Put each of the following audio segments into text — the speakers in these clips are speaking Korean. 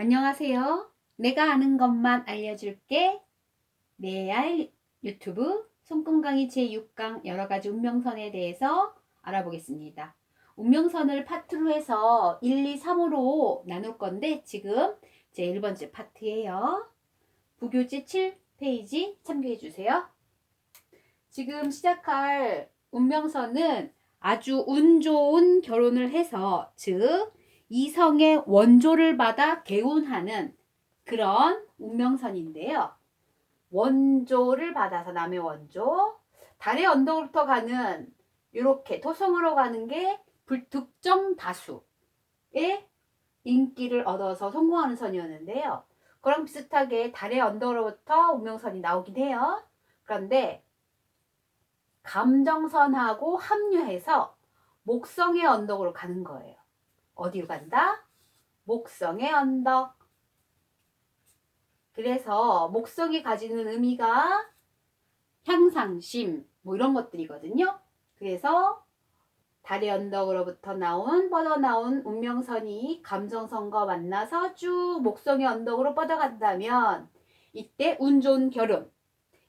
안녕하세요. 내가 아는 것만 알려줄게. 유튜브 손금 강의 제6강 여러 가지 운명선에 대해서 알아보겠습니다. 운명선을 파트로 해서 1, 2, 3으로 나눌 건데 지금 제 1번째 파트예요. 부교재 7페이지 참고해 주세요. 지금 시작할 운명선은 아주 운 좋은 결혼을 해서, 즉 이성의 원조를 받아 개운하는 그런 운명선인데요. 원조를 받아서, 남의 원조, 달의 언덕으로부터 가는, 이렇게 토성으로 가는 게 불특정 다수의 인기를 얻어서 성공하는 선이었는데요. 그랑 비슷하게 달의 언덕으로부터 운명선이 나오긴 해요. 그런데 감정선하고 합류해서 목성의 언덕으로 가는 거예요. 어디로 간다? 목성의 언덕. 그래서 목성이 가지는 의미가 향상심, 뭐 이런 것들이거든요. 그래서 달의 언덕으로부터 뻗어나온 운명선이 감정선과 만나서 쭉 목성의 언덕으로 뻗어간다면, 이때 운 좋은 결혼,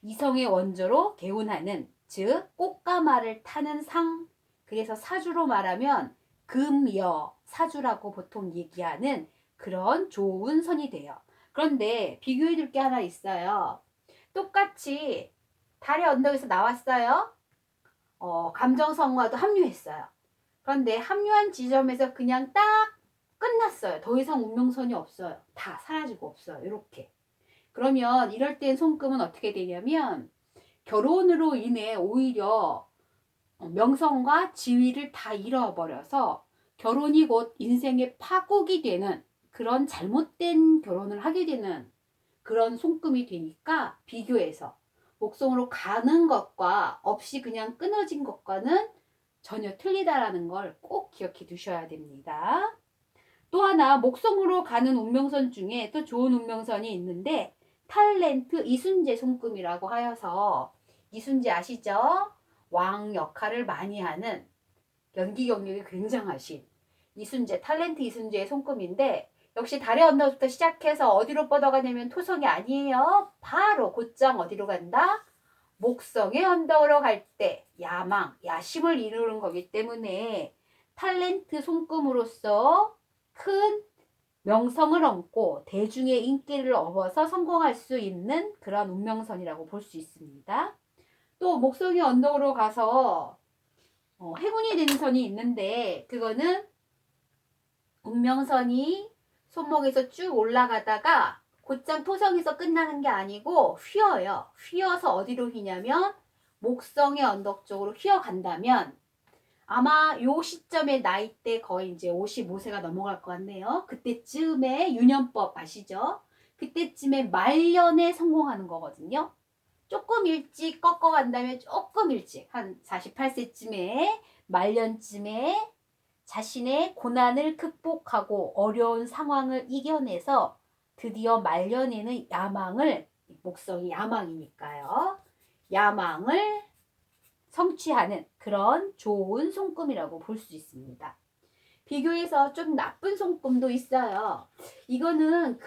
이성의 원조로 개운하는, 즉 꽃가마를 타는 상, 그래서 사주로 말하면 금여 사주라고 보통 얘기하는 그런 좋은 선이 돼요. 그런데 비교해 줄 게 하나 있어요. 똑같이 달의 언덕에서 나왔어요. 감정선과도 합류했어요. 그런데 합류한 지점에서 그냥 딱 끝났어요. 더 이상 운명선이 없어요. 다 사라지고 없어요. 이렇게. 그러면 이럴 땐 손금은 어떻게 되냐면, 결혼으로 인해 오히려 명성과 지위를 다 잃어버려서 결혼이 곧 인생의 파국이 되는, 그런 잘못된 결혼을 하게 되는 그런 손금이 되니까, 비교해서 목성으로 가는 것과 없이 그냥 끊어진 것과는 전혀 틀리다라는 걸 꼭 기억해 두셔야 됩니다. 또 하나, 목성으로 가는 운명선 중에 또 좋은 운명선이 있는데, 탤런트 이순재 손금이라고 하여서, 이순재 아시죠? 왕 역할을 많이 하는, 연기 경력이 굉장하신 이순재, 탤런트 이순재의 손금인데, 역시 달의 언덕부터 시작해서 어디로 뻗어가냐면 토성이 아니에요. 바로 곧장 어디로 간다? 목성의 언덕으로 갈 때 야망, 야심을 이루는 거기 때문에 탤런트 손금으로서 큰 명성을 얻고 대중의 인기를 얻어서 성공할 수 있는 그런 운명선이라고 볼 수 있습니다. 또 목성의 언덕으로 가서 해군이 되는 선이 있는데, 그거는 운명선이 손목에서 쭉 올라가다가 곧장 토성에서 끝나는 게 아니고 휘어요. 휘어서 어디로 휘냐면 목성의 언덕 쪽으로 휘어간다면, 아마 요 시점의 나이대 거의 이제 55세가 넘어갈 것 같네요. 그때쯤에 유년법 아시죠? 그때쯤에 말년에 성공하는 거거든요. 조금 일찍 꺾어간다면 조금 일찍, 한 48세쯤에, 말년쯤에 자신의 고난을 극복하고 어려운 상황을 이겨내서 드디어 말년에는 야망을, 목성이 야망이니까요, 야망을 성취하는 그런 좋은 손금이라고 볼 수 있습니다. 비교해서 좀 나쁜 손금도 있어요. 이거는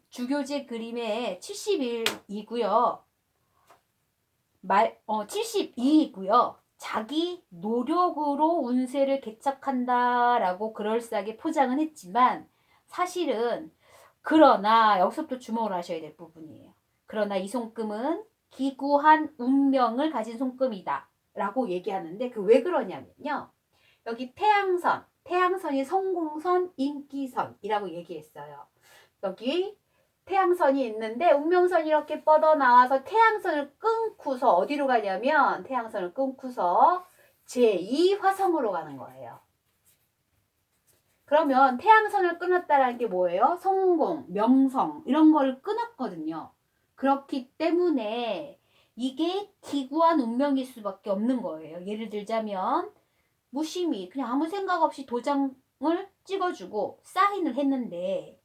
주교재 그림의 71이고요. 72이고요. 자기 노력으로 운세를 개척한다라고 그럴싸하게 포장은 했지만, 사실은, 그러나 여기서부터 주목을 하셔야 될 부분이에요. 그러나 이 손금은 기구한 운명을 가진 손금이다 라고 얘기하는데, 그 왜 그러냐면요, 여기 태양선이 성공선, 인기선이라고 얘기했어요. 여기 태양선이 있는데 운명선이 이렇게 뻗어나와서 태양선을 끊고서 어디로 가냐면, 태양선을 끊고서 제2화성으로 가는 거예요. 그러면 태양선을 끊었다는 게 뭐예요? 성공, 명성 이런 걸 끊었거든요. 그렇기 때문에 이게 기구한 운명일 수밖에 없는 거예요. 예를 들자면, 무심히 그냥 아무 생각 없이 도장을 찍어주고 사인을 했는데,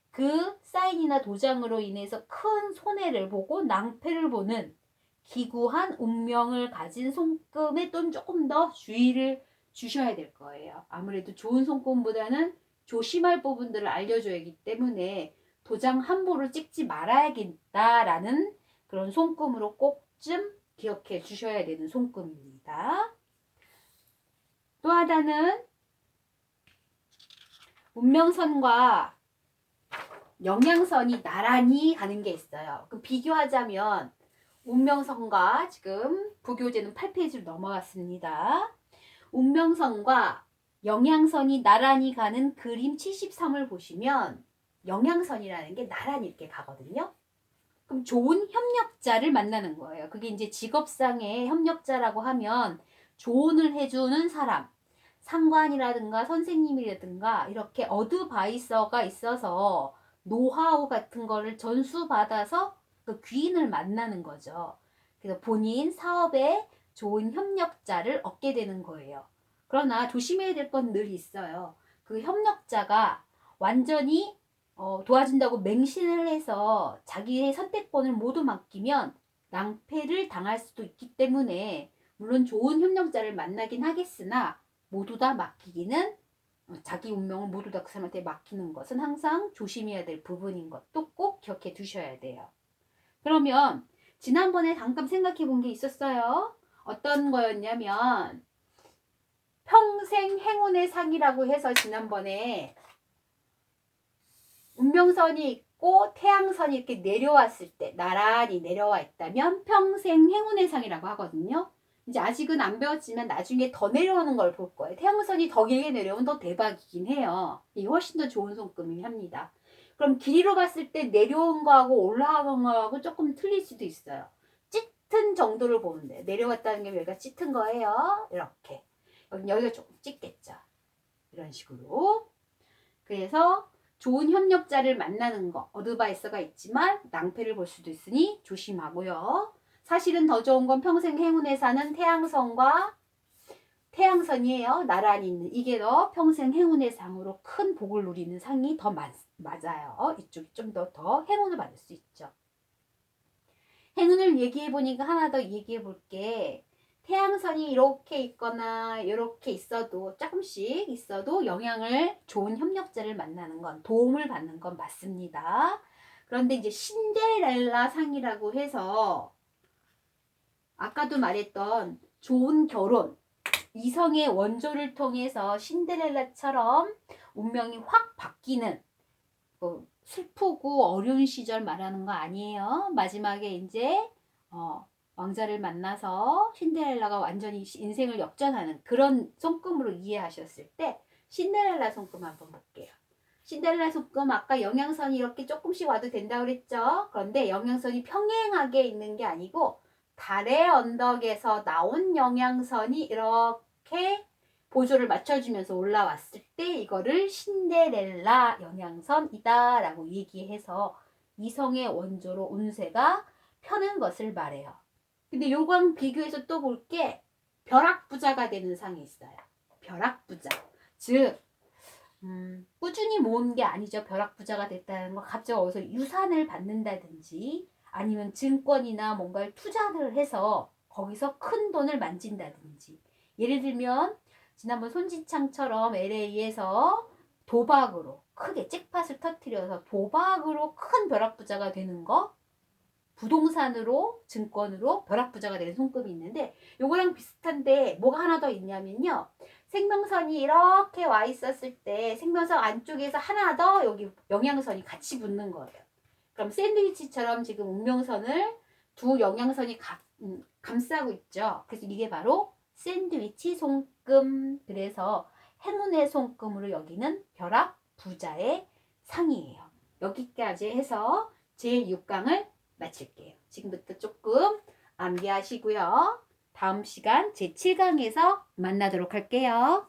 그 사인이나 도장으로 인해서 큰 손해를 보고 낭패를 보는 기구한 운명을 가진 손금에 좀 조금 더 주의를 주셔야 될 거예요. 아무래도 좋은 손금보다는 조심할 부분들을 알려줘야 하기 때문에 도장 함부로 찍지 말아야겠다라는 그런 손금으로 꼭 좀 기억해 주셔야 되는 손금입니다. 또 하나는 운명선과 영양선이 나란히 가는 게 있어요. 그럼 비교하자면 운명선과 지금 부교재는 8페이지로 넘어갔습니다. 운명선과 영양선이 나란히 가는 그림 73을 보시면 영양선이라는 게 나란히 이렇게 가거든요. 그럼 좋은 협력자를 만나는 거예요. 그게 이제 직업상의 협력자라고 하면 조언을 해주는 사람, 상관이라든가 선생님이라든가 이렇게 어드바이서가 있어서 노하우 같은 거를 전수받아서 그 귀인을 만나는 거죠. 그래서 본인 사업에 좋은 협력자를 얻게 되는 거예요. 그러나 조심해야 될 건 늘 있어요. 그 협력자가 완전히 도와준다고 맹신을 해서 자기의 선택권을 모두 맡기면 낭패를 당할 수도 있기 때문에 물론 좋은 협력자를 만나긴 하겠으나 모두 다 맡기기는 자기 운명을 모두 다 그 사람한테 맡기는 것은 항상 조심해야 될 부분인 것도 꼭 기억해 두셔야 돼요. 그러면 지난번에 잠깐 생각해 본 게 있었어요. 어떤 거였냐면 평생 행운의 상이라고 해서 지난번에 운명선이 있고 태양선이 이렇게 내려왔을 때 나란히 내려와 있다면 평생 행운의 상이라고 하거든요. 이제 아직은 안 배웠지만 나중에 더 내려오는 걸 볼 거예요. 태양선이 더 길게 내려오면 더 대박이긴 해요. 이게 훨씬 더 좋은 손금이 합니다. 그럼 길이로 봤을 때 내려온 거하고 올라간 거하고 조금 틀릴 수도 있어요. 짙은 정도를 보면 돼요. 내려왔다는 게 여기가 짙은 거예요. 이렇게. 여기가 조금 짙겠죠. 이런 식으로. 그래서 좋은 협력자를 만나는 거, 어드바이서가 있지만 낭패를 볼 수도 있으니 조심하고요. 사실은 더 좋은 건 평생 행운에 사는 태양선과 태양선이에요. 나란히 있는 이게 더 평생 행운의 상으로 큰 복을 누리는 상이 더 맞아요. 이쪽이 좀 더 행운을 받을 수 있죠. 행운을 얘기해 보니까 하나 더 얘기해 볼게. 태양선이 이렇게 있거나 이렇게 있어도 조금씩 있어도 영향을 좋은 협력자를 만나는 건 도움을 받는 건 맞습니다. 그런데 이제 신데렐라 상이라고 해서 아까도 말했던 좋은 결혼, 이성의 원조를 통해서 신데렐라처럼 운명이 확 바뀌는 슬프고 어려운 시절 말하는 거 아니에요. 마지막에 이제 왕자를 만나서 신데렐라가 완전히 인생을 역전하는 그런 손금으로 이해하셨을 때 신데렐라 손금 한번 볼게요. 신데렐라 손금 아까 영양선이 이렇게 조금씩 와도 된다고 그랬죠. 그런데 영양선이 평행하게 있는 게 아니고 달의 언덕에서 나온 영양선이 이렇게 보조를 맞춰주면서 올라왔을 때 이거를 신데렐라 영양선이다 라고 얘기해서 이성의 원조로 운세가 펴는 것을 말해요. 근데 요거랑 비교해서 또 볼게 벼락부자가 되는 상이 있어요. 벼락부자. 즉 꾸준히 모은 게 아니죠. 벼락부자가 됐다는 거 갑자기 어디서 유산을 받는다든지 아니면 증권이나 뭔가를 투자를 해서 거기서 큰 돈을 만진다든지 예를 들면 지난번 손지창처럼 LA에서 도박으로 크게 잭팟을 터뜨려서 도박으로 큰 벼락부자가 되는 거 부동산으로 증권으로 벼락부자가 되는 손금이 있는데 요거랑 비슷한데 뭐가 하나 더 있냐면요. 생명선이 이렇게 와 있었을 때 생명선 안쪽에서 하나 더 여기 영양선이 같이 붙는 거예요. 그럼 샌드위치처럼 지금 운명선을 두 영양선이 감싸고 있죠. 그래서 이게 바로 샌드위치 손금. 그래서 행운의 손금으로 여기는 벼락부자의 상이에요. 여기까지 해서 제6강을 마칠게요. 지금부터 조금 암기하시고요. 다음 시간 제7강에서 만나도록 할게요.